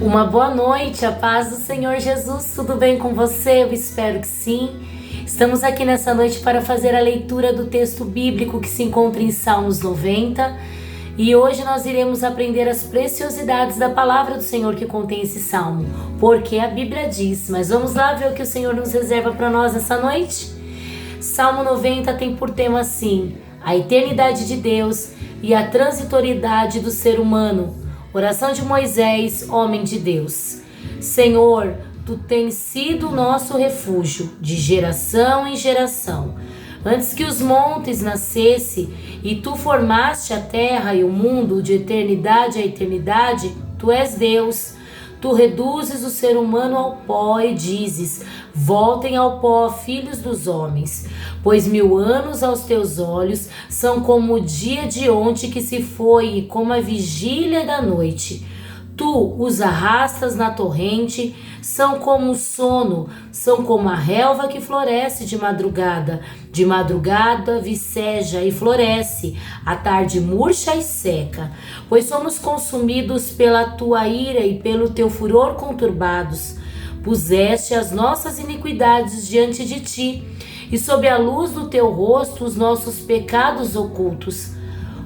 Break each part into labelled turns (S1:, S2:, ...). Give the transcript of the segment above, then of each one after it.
S1: Uma boa noite, a paz do Senhor Jesus, tudo bem com você? Eu espero que sim. Estamos aqui nessa noite para fazer a leitura do texto bíblico que se encontra em Salmos 90 e hoje nós iremos aprender as preciosidades da palavra do Senhor que contém esse salmo, porque a Bíblia diz. Mas vamos lá ver o que o Senhor nos reserva para nós nessa noite? Salmo 90 tem por tema assim: a eternidade de Deus e a transitoriedade do ser humano. Oração de Moisés, homem de Deus. Senhor, Tu tens sido o nosso refúgio, de geração em geração. Antes que os montes nascessem e Tu formaste a terra e o mundo, de eternidade a eternidade, Tu és Deus. Tu reduzes o ser humano ao pó e dizes: voltem ao pó, filhos dos homens. Pois 1000 anos aos teus olhos são como o dia de ontem que se foi e como a vigília da noite. Tu os arrastas na torrente, são como o sono, são como a relva que floresce de madrugada. De madrugada viceja e floresce, à tarde murcha e seca. Pois somos consumidos pela tua ira e pelo teu furor conturbados. Puseste as nossas iniquidades diante de ti, e sob a luz do teu rosto os nossos pecados ocultos.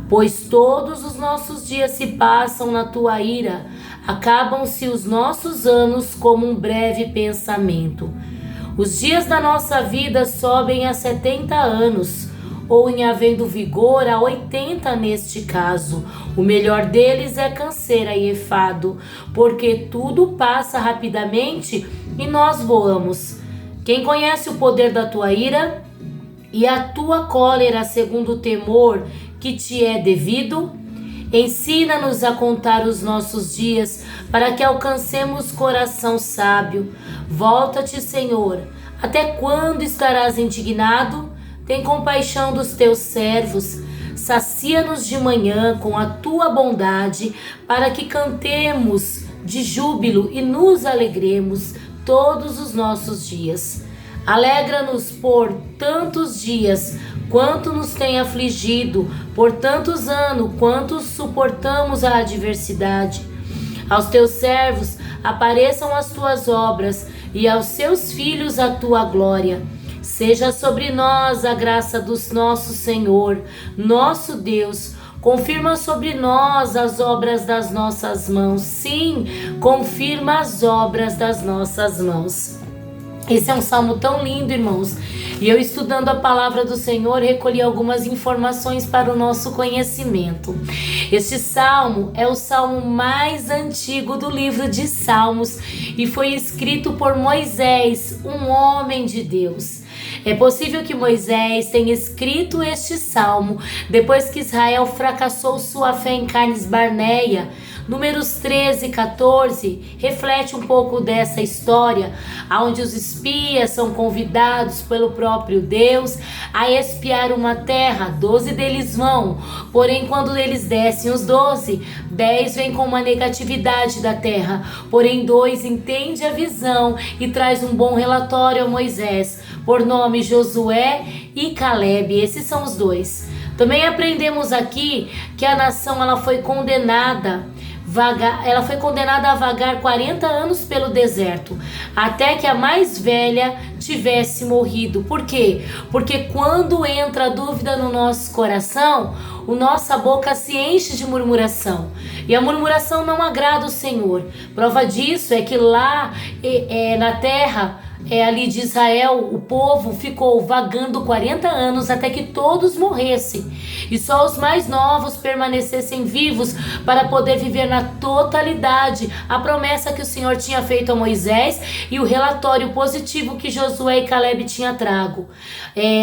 S1: Pois todos os nossos dias se passam na tua ira, acabam-se os nossos anos como um breve pensamento. Os dias da nossa vida sobem a 70 anos, ou em havendo vigor a 80 neste caso. O melhor deles é canseira e enfado, porque tudo passa rapidamente e nós voamos. Quem conhece o poder da tua ira e a tua cólera segundo o temor que te é devido? Ensina-nos a contar os nossos dias, para que alcancemos coração sábio. Volta-te, Senhor. Até quando estarás indignado? Tem compaixão dos teus servos. Sacia-nos de manhã com a tua bondade, para que cantemos de júbilo e nos alegremos todos os nossos dias. Alegra-nos por tantos dias, quanto nos tem afligido, por tantos anos, quanto suportamos a adversidade. Aos teus servos apareçam as tuas obras, e aos seus filhos a tua glória. Seja sobre nós a graça do nosso Senhor, nosso Deus. Confirma sobre nós as obras das nossas mãos. Sim, confirma as obras das nossas mãos. Esse é um salmo tão lindo, irmãos. E eu, estudando a palavra do Senhor, recolhi algumas informações para o nosso conhecimento. Este salmo é o salmo mais antigo do livro de Salmos e foi escrito por Moisés, um homem de Deus. É possível que Moisés tenha escrito este salmo depois que Israel fracassou sua fé em Cades Barneia. Números 13 e 14 reflete um pouco dessa história, onde os espias são convidados pelo próprio Deus a espiar uma terra. 12 deles vão, porém quando eles descem os 12, 10 vêm com uma negatividade da terra, porém 2 entende a visão e traz um bom relatório a Moisés, por nome Josué e Calebe. Esses são os 2. Também aprendemos aqui que a nação ela foi condenada a vagar 40 anos pelo deserto, até que a mais velha tivesse morrido. Por quê? Porque quando entra a dúvida no nosso coração, a nossa boca se enche de murmuração. E a murmuração não agrada o Senhor. Prova disso é que lá na terra, ali de Israel, o povo ficou vagando 40 anos até que todos morressem. E só os mais novos permanecessem vivos para poder viver na totalidade a promessa que o Senhor tinha feito a Moisés e o relatório positivo que Josué e Calebe tinham trago.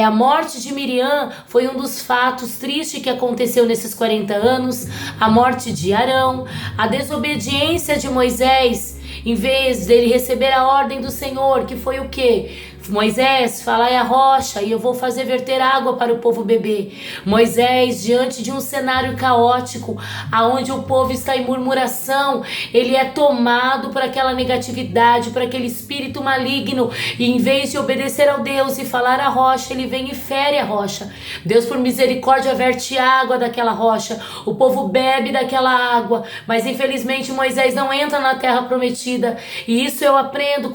S1: A morte de Miriam foi um dos fatos tristes que aconteceu nesses 40 anos. A morte de Arão, a desobediência de Moisés, em vez dele receber a ordem do Senhor, que foi o quê? Moisés, falai a rocha e eu vou fazer verter água para o povo beber. Moisés, diante de um cenário caótico, aonde o povo está em murmuração, ele é tomado por aquela negatividade, por aquele espírito maligno, e em vez de obedecer ao Deus e falar a rocha, ele vem e fere a rocha. Deus, por misericórdia, verte água daquela rocha, o povo bebe daquela água, mas infelizmente Moisés não entra na terra prometida. E isso eu aprendo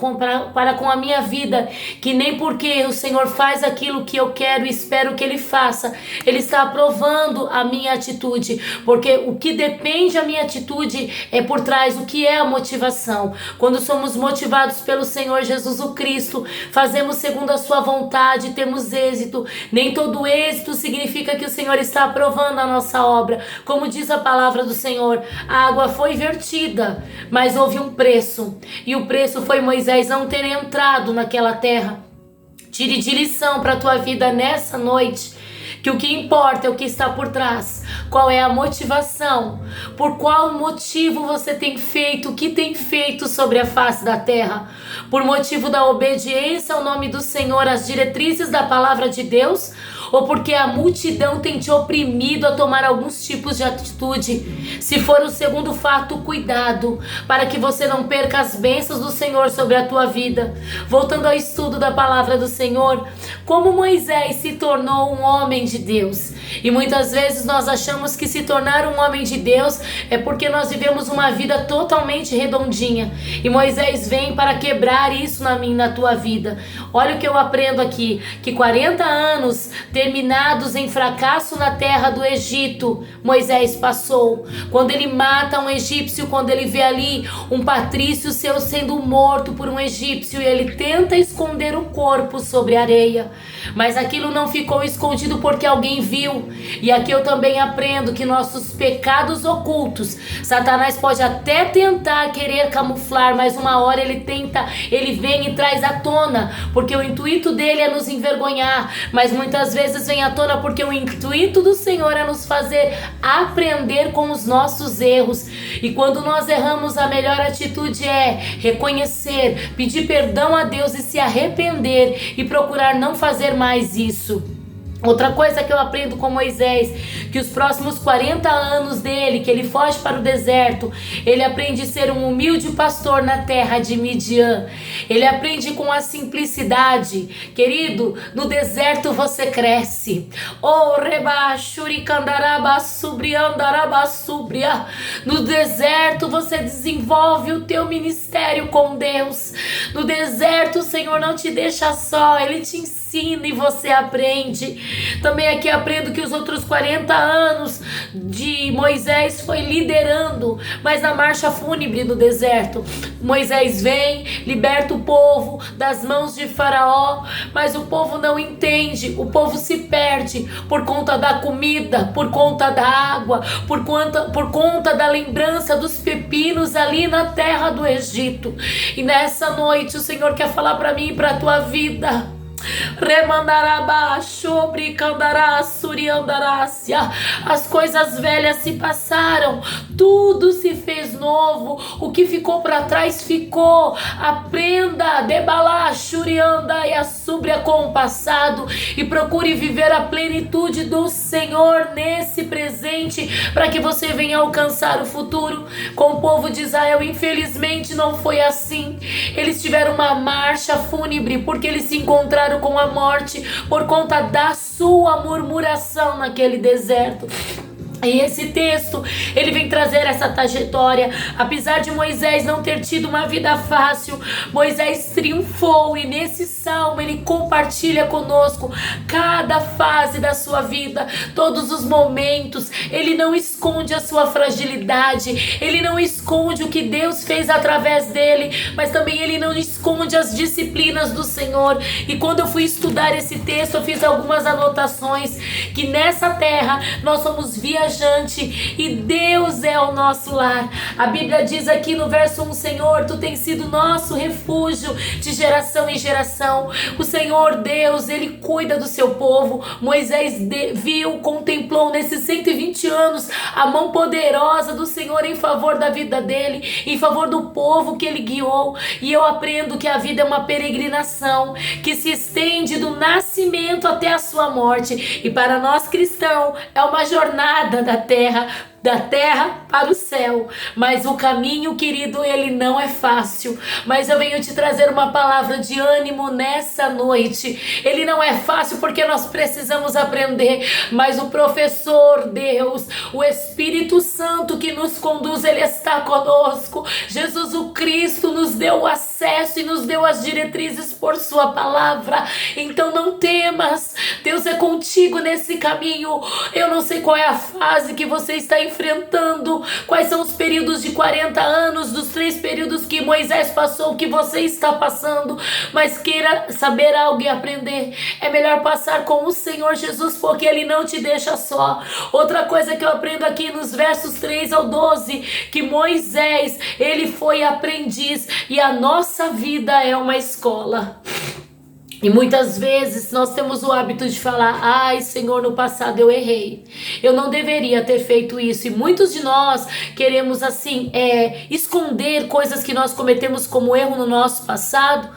S1: para com a minha vida, que nem porque o Senhor faz aquilo que eu quero e espero que Ele faça, Ele está aprovando a minha atitude, porque o que depende da minha atitude é por trás o que é a motivação. Quando somos motivados pelo Senhor Jesus o Cristo, fazemos segundo a sua vontade, temos êxito. Nem todo êxito significa que o Senhor está aprovando a nossa obra. Como diz a palavra do Senhor, a água foi vertida, mas houve um preço, e o preço foi Moisés não ter entrado naquela terra. Tire de lição para a tua vida nessa noite, que o que importa é o que está por trás. Qual é a motivação? Por qual motivo você tem feito o que tem feito sobre a face da terra? Por motivo da obediência ao nome do Senhor, às diretrizes da palavra de Deus? Ou porque a multidão tem te oprimido a tomar alguns tipos de atitude? Se for o segundo fato, cuidado, para que você não perca as bênçãos do Senhor sobre a tua vida. Voltando ao estudo da palavra do Senhor, como Moisés se tornou um homem de Deus. E muitas vezes nós achamos que se tornar um homem de Deus é porque nós vivemos uma vida totalmente redondinha. E Moisés vem para quebrar isso na minha e na tua vida. Olha o que eu aprendo aqui, que 40 anos terminados em fracasso na terra do Egito, Moisés passou. Quando ele mata um egípcio, quando ele vê ali um patrício seu sendo morto por um egípcio, e ele tenta esconder o corpo sobre a areia, mas aquilo não ficou escondido porque alguém viu. E aqui eu também aprendo que nossos pecados ocultos, Satanás pode até tentar querer camuflar, mas uma hora ele vem e traz à tona, porque o intuito dele é nos envergonhar, mas muitas vezes vem à tona porque o intuito do Senhor é nos fazer aprender com os nossos erros. E quando nós erramos, a melhor atitude é reconhecer, pedir perdão a Deus e se arrepender e procurar não fazer mais isso. Outra coisa que eu aprendo com Moisés, que os próximos 40 anos dele, que ele foge para o deserto, ele aprende a ser um humilde pastor na terra de Midian. Ele aprende com a simplicidade. Querido, no deserto você cresce. Oh, reba, shurikandaraba, subriandaraba, subria. No deserto você desenvolve o teu ministério com Deus. No deserto o Senhor não te deixa só, Ele te ensina e você aprende. Também aqui aprendo que os outros 40 anos de Moisés foi liderando, mas na marcha fúnebre no deserto. Moisés vem, liberta o povo das mãos de Faraó, mas o povo não entende, o povo se perde por conta da comida, por conta da água, por conta da lembrança dos pepinos ali na terra do Egito. E nessa noite o Senhor quer falar para mim e para a tua vida. Remandaraba, shobricandará, suriandarácia. As coisas velhas se passaram, tudo se fez novo. O que ficou para trás ficou. Aprenda, debalá, shurianda e assubria com o passado e procure viver a plenitude do Senhor nesse presente, para que você venha alcançar o futuro. Com o povo de Israel, infelizmente não foi assim. Eles tiveram uma marcha fúnebre porque eles se encontraram com a morte por conta da sua murmuração naquele deserto. E esse texto, ele vem trazer essa trajetória. Apesar de Moisés não ter tido uma vida fácil, Moisés triunfou, e nesse salmo ele compartilha conosco cada fase da sua vida, todos os momentos. Ele não esconde a sua fragilidade, ele não esconde o que Deus fez através dele, mas também ele não esconde as disciplinas do Senhor. E quando eu fui estudar esse texto, eu fiz algumas anotações, que nessa terra nós somos viajantes viajante e Deus é o nosso lar. A Bíblia diz aqui no verso 1, Senhor, tu tens sido nosso refúgio de geração em geração. O Senhor Deus, Ele cuida do seu povo. Moisés viu, contemplou nesses 120 anos a mão poderosa do Senhor em favor da vida dele, em favor do povo que ele guiou. E eu aprendo que a vida é uma peregrinação que se estende do nascimento até a sua morte. E para nós cristãos é uma jornada da terra para o céu, mas o caminho, querido, ele não é fácil. Mas eu venho te trazer uma palavra de ânimo nessa noite. Ele não é fácil porque nós precisamos aprender, mas o professor Deus, o Espírito Santo que nos conduz, ele está conosco. Jesus o Cristo nos deu o acesso e nos deu as diretrizes por sua palavra. Então não temas, Deus é contigo nesse caminho. Eu não sei qual é a fase que você está enfrentando, quais são os períodos de 40 anos, dos 3 períodos que Moisés passou, que você está passando, mas queira saber algo e aprender, é melhor passar com o Senhor Jesus, porque Ele não te deixa só. Outra coisa que eu aprendo aqui nos versos 3 ao 12, que Moisés, ele foi aprendiz e a nossa vida é uma escola. E muitas vezes nós temos o hábito de falar: ai, Senhor, no passado eu errei, eu não deveria ter feito isso. E muitos de nós queremos assim esconder coisas que nós cometemos como erro no nosso passado,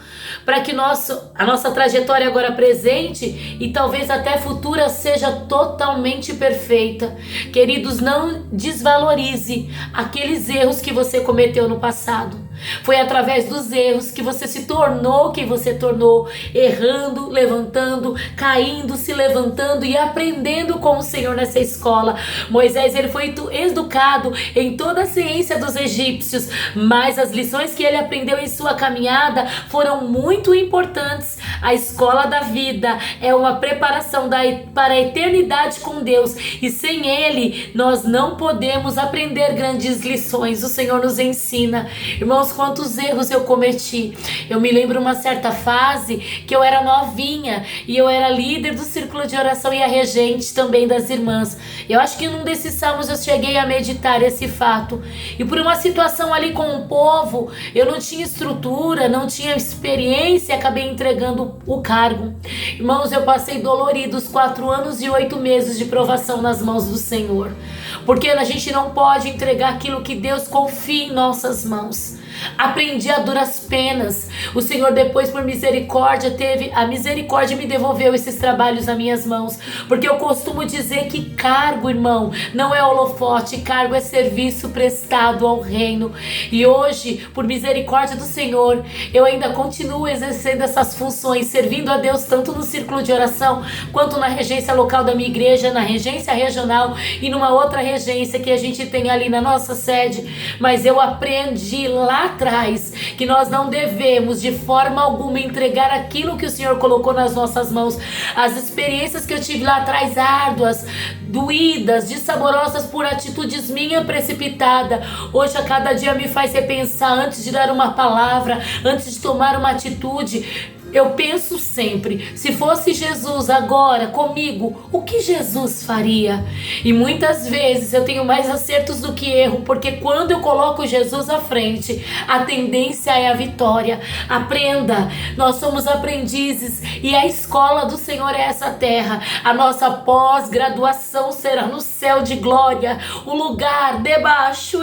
S1: para que a nossa trajetória agora presente e talvez até futura seja totalmente perfeita. Queridos, não desvalorize aqueles erros que você cometeu no passado. Foi através dos erros que você se tornou quem você tornou, errando, levantando, caindo, se levantando e aprendendo com o Senhor nessa escola. Moisés, ele foi educado em toda a ciência dos egípcios, mas as lições que ele aprendeu em sua caminhada foram muito importantes. A escola da vida é uma preparação para a eternidade com Deus, e sem Ele nós não podemos aprender grandes lições. O Senhor nos ensina. Irmãos, quantos erros eu cometi. Eu me lembro uma certa fase que eu era novinha e eu era líder do círculo de oração e a regente também das irmãs. Eu acho que num desses salmos eu cheguei a meditar esse fato. E por uma situação ali com o povo, eu não tinha estrutura, não tinha experiência, acabei entregando o cargo. Irmãos, eu passei doloridos 4 anos e 8 meses de provação nas mãos do Senhor. Porque a gente não pode entregar aquilo que Deus confia em nossas mãos. Aprendi a duras penas. O Senhor depois, por misericórdia, teve a misericórdia e me devolveu esses trabalhos nas minhas mãos. Porque eu costumo dizer que cargo, irmão, não é holofote, cargo é serviço prestado ao reino. E hoje, por misericórdia do Senhor, eu ainda continuo exercendo essas funções, servindo a Deus tanto no círculo de oração, quanto na regência local da minha igreja, na regência regional e numa outra regência que a gente tem ali na nossa sede. Mas eu aprendi lá atrás que nós não devemos de forma alguma entregar aquilo que o Senhor colocou nas nossas mãos. As experiências que eu tive lá atrás, árduas, doídas, dessaborosas por atitudes minha precipitada, hoje a cada dia me faz repensar antes de dar uma palavra, antes de tomar uma atitude. Eu penso sempre, se fosse Jesus agora comigo, o que Jesus faria? E muitas vezes eu tenho mais acertos do que erro, porque quando eu coloco Jesus à frente, a tendência é a vitória. Aprenda, nós somos aprendizes e a escola do Senhor é essa terra. A nossa pós-graduação será no céu de glória, o lugar debaixo,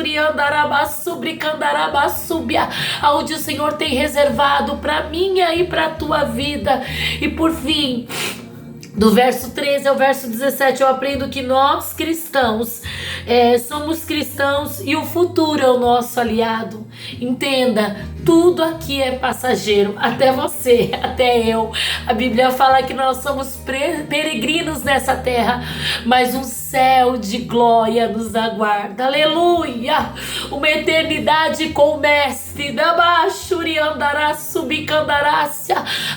S1: onde o Senhor tem reservado para minha e para tua vida. E por fim, do verso 13 ao verso 17, eu aprendo que nós cristãos somos cristãos e o futuro é o nosso aliado. Entenda, tudo aqui é passageiro, até você, até eu. A Bíblia fala que nós somos peregrinos nessa terra, mas um céu de glória nos aguarda. Aleluia! Uma eternidade com o Mestre.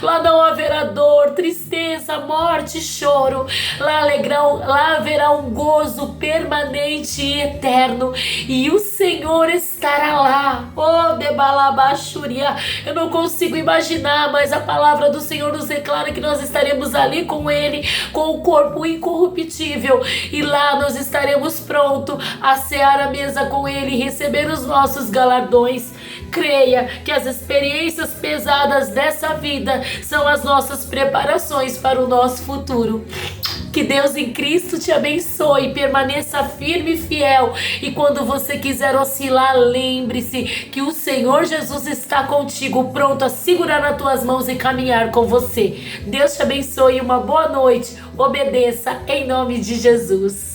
S1: Lá não haverá dor, tristeza, morte, choro. Lá haverá um gozo permanente e eterno. E o Senhor estará lá. Oh, debalabachúria, eu não consigo imaginar, mas a palavra do Senhor nos declara que nós estaremos ali com Ele, com o corpo incorruptível, e lá nós estaremos prontos a cear a mesa com Ele e receber os nossos galardões. Creia que as experiências pesadas dessa vida são as nossas preparações para o nosso futuro. Que Deus em Cristo te abençoe, permaneça firme e fiel. E quando você quiser oscilar, lembre-se que o Senhor Jesus está contigo, pronto a segurar nas tuas mãos e caminhar com você. Deus te abençoe, uma boa noite. Obedeça em nome de Jesus.